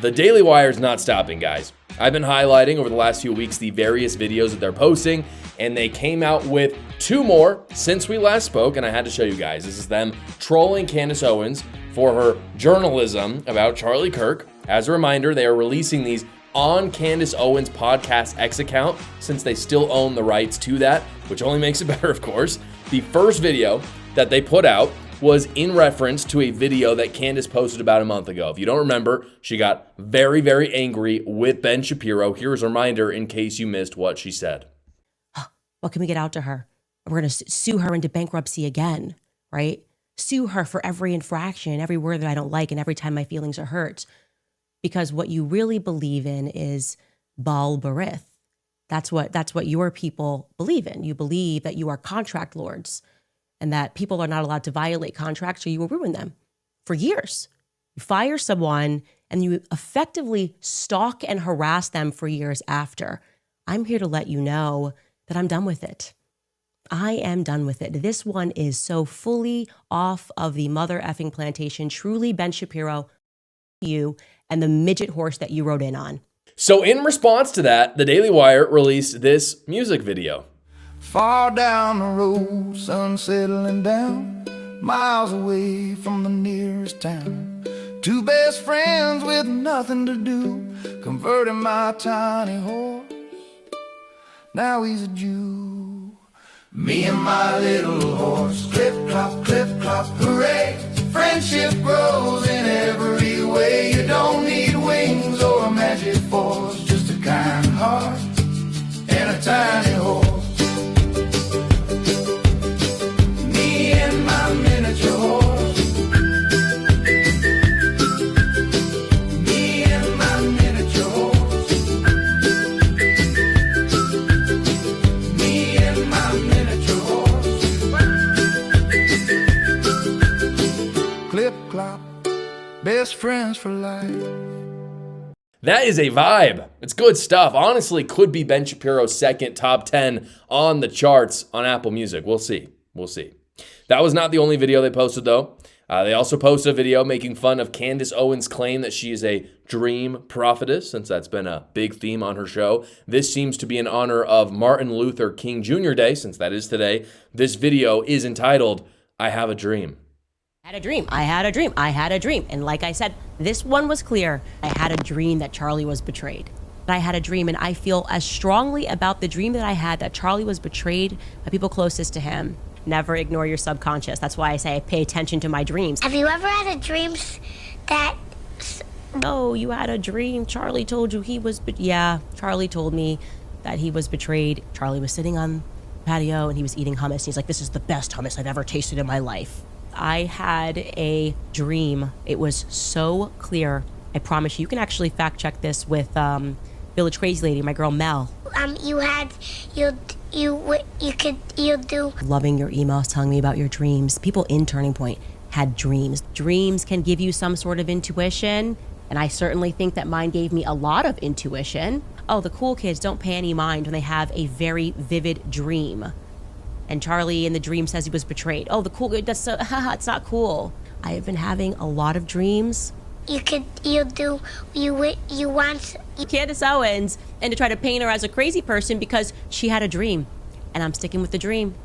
The Daily Wire is not stopping, guys. I've been highlighting over the last few weeks the various videos that they're posting, and they came out with 2 more since we last spoke, and I had to show you guys. This is them trolling Candace Owens for her journalism about Charlie Kirk. As a reminder, they are releasing these on Candace Owens' Podcast X account, since they still own the rights to that, which only makes it better, of course. The first video that they put out was in reference to a video that Candace posted about a month ago. If you don't remember, she got very, very angry with Ben Shapiro. Here's a reminder in case you missed what she said. What can we get out to her? We're going to sue her into bankruptcy again, right? Sue her for every infraction, every word that I don't like, and every time my feelings are hurt. Because what you really believe in is Baal Berith. That's what your people believe in. You believe that you are contract lords and that people are not allowed to violate contracts or you will ruin them for years. You fire someone and you effectively stalk and harass them for years after. I'm here to let you know that I'm done with it. I am done with it. This one is so fully off of the mother effing plantation. Truly, Ben Shapiro, you and the midget horse that you rode in on. So in response to that, the Daily Wire released this music video. Far down the road, sun settling down, miles away from the nearest town. 2 best friends with nothing to do, converting my tiny horse. Now he's a Jew. Me and my little horse, clip clop, hooray. Friendship grows in every way. You don't need wings or a magic force, just a kind heart and a tiny horse. Me and my miniature horse. Me and my miniature horse. Me and my miniature horse. Clip clop, best friends for life. That is a vibe. It's good stuff. Honestly, could be Ben Shapiro's second top 10 on the charts on Apple Music. We'll see. That was not the only video they posted, though. They also posted a video making fun of Candace Owens' claim that she is a dream prophetess, since that's been a big theme on her show. This seems to be in honor of Martin Luther King Jr. Day, since that is today. This video is entitled, I Have a Dream. I had a dream. And like I said, this one was clear. I had a dream that Charlie was betrayed. I had a dream, and I feel as strongly about the dream that I had that Charlie was betrayed by people closest to him. Never ignore your subconscious. That's why I say I pay attention to my dreams. Have you ever had a dream that... No, you had a dream. Charlie told you he was... Yeah, Charlie told me that he was betrayed. Charlie was sitting on the patio, and he was eating hummus. And he's like, this is the best hummus I've ever tasted in my life. I had a dream. It was so clear. I promise you. You can actually fact check this with Village Crazy Lady, my girl Mel. You'll do. Loving your emails telling me about your dreams. People in Turning Point had dreams. Dreams can give you some sort of intuition, and I certainly think that mine gave me a lot of intuition. Oh, the cool kids don't pay any mind when they have a very vivid dream. And Charlie in the dream says he was betrayed. Oh, the cool, that's so, haha, it's not cool. I have been having a lot of dreams. You want Candace Owens, and to try to paint her as a crazy person because she had a dream. And I'm sticking with the dream.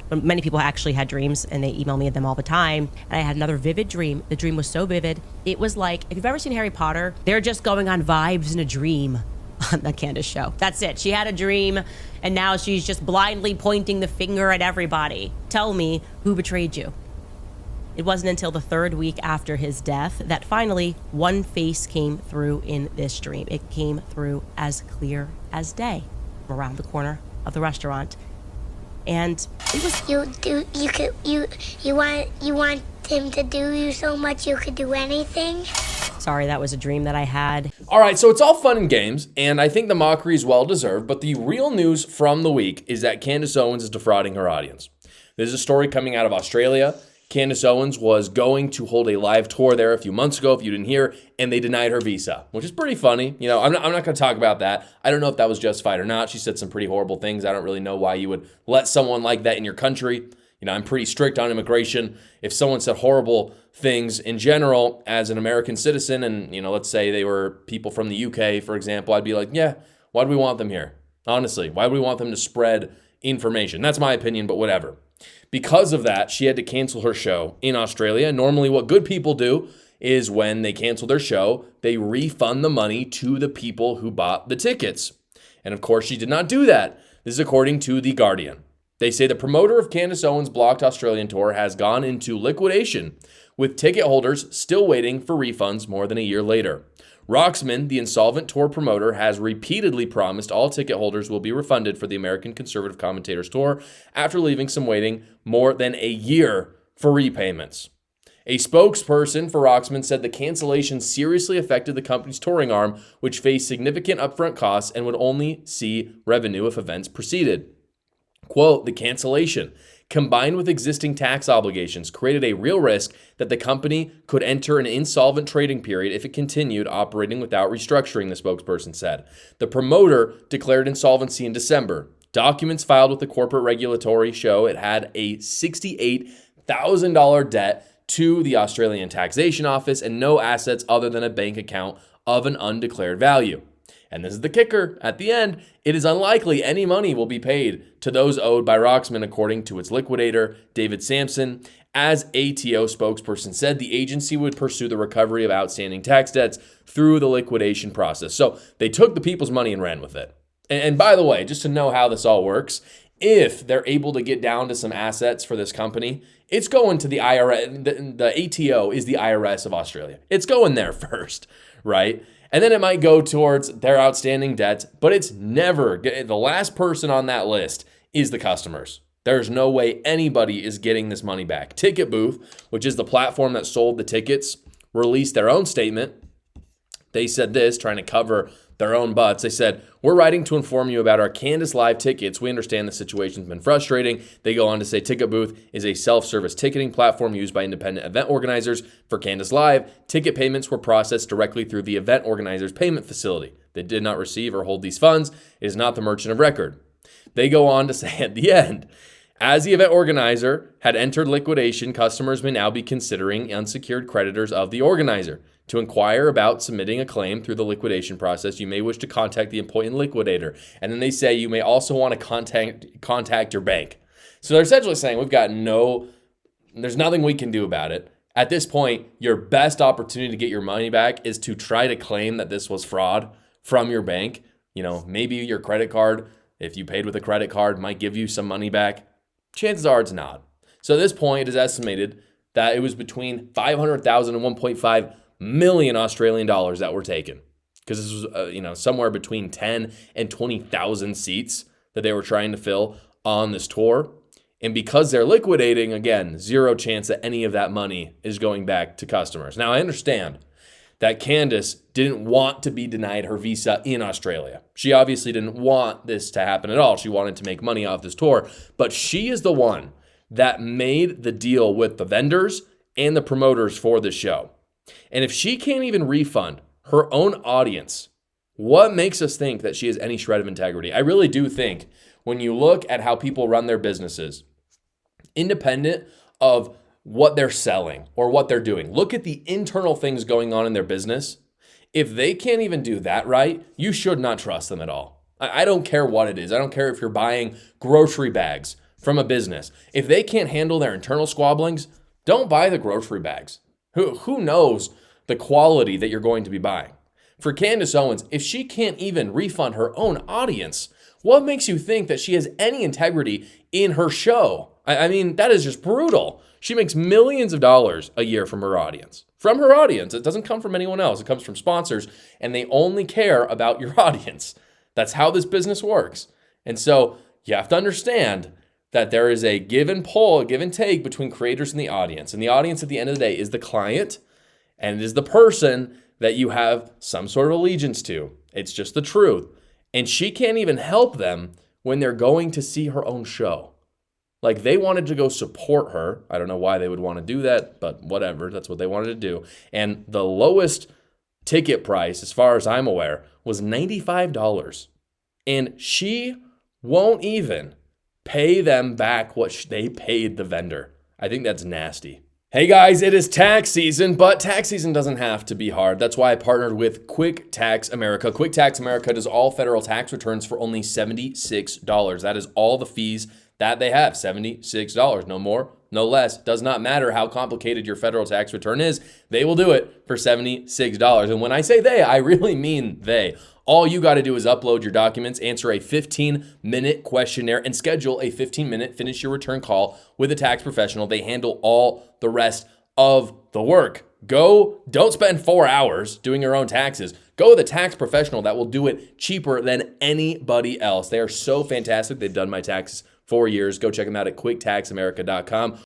But many people actually had dreams, and they email me them all the time. And I had another vivid dream. The dream was so vivid. It was like, if you've ever seen Harry Potter, they're just going on vibes in a dream on the Candace show. That's it. She had a dream, and now she's just blindly pointing the finger at everybody. Tell me who betrayed you. It wasn't until the 3rd week after his death that finally one face came through in this dream. It came through as clear as day around the corner of the restaurant. And it was... You want him to do you so much you could do anything? Sorry, that was a dream that I had. All right, so it's all fun and games, and I think the mockery is well-deserved, but the real news from the week is that Candace Owens is defrauding her audience. There's a story coming out of Australia. Candace Owens was going to hold a live tour there a few months ago, if you didn't hear, and they denied her visa, which is pretty funny. You know, I'm not going to talk about that. I don't know if that was justified or not. She said some pretty horrible things. I don't really know why you would let someone like that in your country. I'm pretty strict on immigration. If someone said horrible things in general as an American citizen, and, let's say they were people from the UK, for example, I'd be like, yeah, why do we want them here? Honestly, why do we want them to spread information? That's my opinion, but whatever. Because of that, she had to cancel her show in Australia. Normally, what good people do is when they cancel their show, they refund the money to the people who bought the tickets. And of course, she did not do that. This is according to The Guardian. They say the promoter of Candace Owens' blocked Australian tour has gone into liquidation, with ticket holders still waiting for refunds more than a year later. Roxman, the insolvent tour promoter, has repeatedly promised all ticket holders will be refunded for the American Conservative Commentators Tour after leaving some waiting more than a year for repayments. A spokesperson for Roxman said the cancellation seriously affected the company's touring arm, which faced significant upfront costs and would only see revenue if events proceeded. Quote, the cancellation, combined with existing tax obligations, created a real risk that the company could enter an insolvent trading period if it continued operating without restructuring, the spokesperson said. The promoter declared insolvency in December. Documents filed with the corporate regulatory show it had a $68,000 debt to the Australian Taxation Office and no assets other than a bank account of an undeclared value. And this is the kicker. At the end, it is unlikely any money will be paid to those owed by Roxman, according to its liquidator, David Sampson. As ATO spokesperson said, the agency would pursue the recovery of outstanding tax debts through the liquidation process. So they took the people's money and ran with it. And by the way, just to know how this all works, if they're able to get down to some assets for this company, it's going to the IRS. The ATO is the IRS of Australia. It's going there first, right? And then it might go towards their outstanding debts, but it's never, the last person on that list is the customers. There's no way anybody is getting this money back. Ticket Booth, which is the platform that sold the tickets, released their own statement. They said this, trying to cover their own butts. They said, we're writing to inform you about our Candace Live tickets. We understand the situation's been frustrating. They go on to say Ticket Booth is a self-service ticketing platform used by independent event organizers. For Candace Live, ticket payments were processed directly through the event organizer's payment facility. They did not receive or hold these funds. It is not the merchant of record. They go on to say at the end, as the event organizer had entered liquidation, customers may now be considering unsecured creditors of the organizer. To inquire about submitting a claim through the liquidation process, you may wish to contact the appointed liquidator. And then they say you may also want to contact your bank. So they're essentially saying there's nothing we can do about it. At this point, your best opportunity to get your money back is to try to claim that this was fraud from your bank. Maybe your credit card, if you paid with a credit card, might give you some money back. Chances are it's not. So at this point, it is estimated that it was between 500,000 and 1.5 million Australian dollars that were taken, because this was somewhere between 10 and 20,000 seats that they were trying to fill on this tour. And because they're liquidating, again, zero chance that any of that money is going back to customers. Now, I understand that Candace didn't want to be denied her visa in Australia. She obviously didn't want this to happen at all. She wanted to make money off this tour, but she is the one that made the deal with the vendors and the promoters for the show. And if she can't even refund her own audience, what makes us think that she has any shred of integrity? I really do think when you look at how people run their businesses, independent of what they're selling or what they're doing, look at the internal things going on in their business. If they can't even do that right, you should not trust them at all. I don't care what it is. I don't care if you're buying grocery bags from a business. If they can't handle their internal squabblings, don't buy the grocery bags. Who knows the quality that you're going to be buying? For Candace Owens, if she can't even refund her own audience, what makes you think that she has any integrity in her show? I mean, that is just brutal. She makes millions of dollars a year from her audience. From her audience. It doesn't come from anyone else. It comes from sponsors, and they only care about your audience. That's how this business works. And so you have to understand that there is a give and pull, a give and take between creators and the audience. And the audience at the end of the day is the client, and it is the person that you have some sort of allegiance to. It's just the truth. And she can't even help them when they're going to see her own show. Like, they wanted to go support her. I don't know why they would want to do that, but whatever. That's what they wanted to do. And the lowest ticket price, as far as I'm aware, was $95. And she won't even pay them back what they paid the vendor. I think that's nasty. Hey guys, it is tax season, but tax season doesn't have to be hard. That's why I partnered with Quick Tax America. Quick Tax America does all federal tax returns for only $76. That is all the fees that they have, $76. No more, no less. Does not matter how complicated your federal tax return is. They will do it for $76. And when I say they, I really mean they. All you got to do is upload your documents, answer a 15-minute questionnaire, and schedule a 15-minute finish your return call with a tax professional. They handle all the rest of the work. Don't spend 4 hours doing your own taxes. Go with a tax professional that will do it cheaper than anybody else. They are so fantastic. They've done my taxes for years. Go check them out at quicktaxamerica.com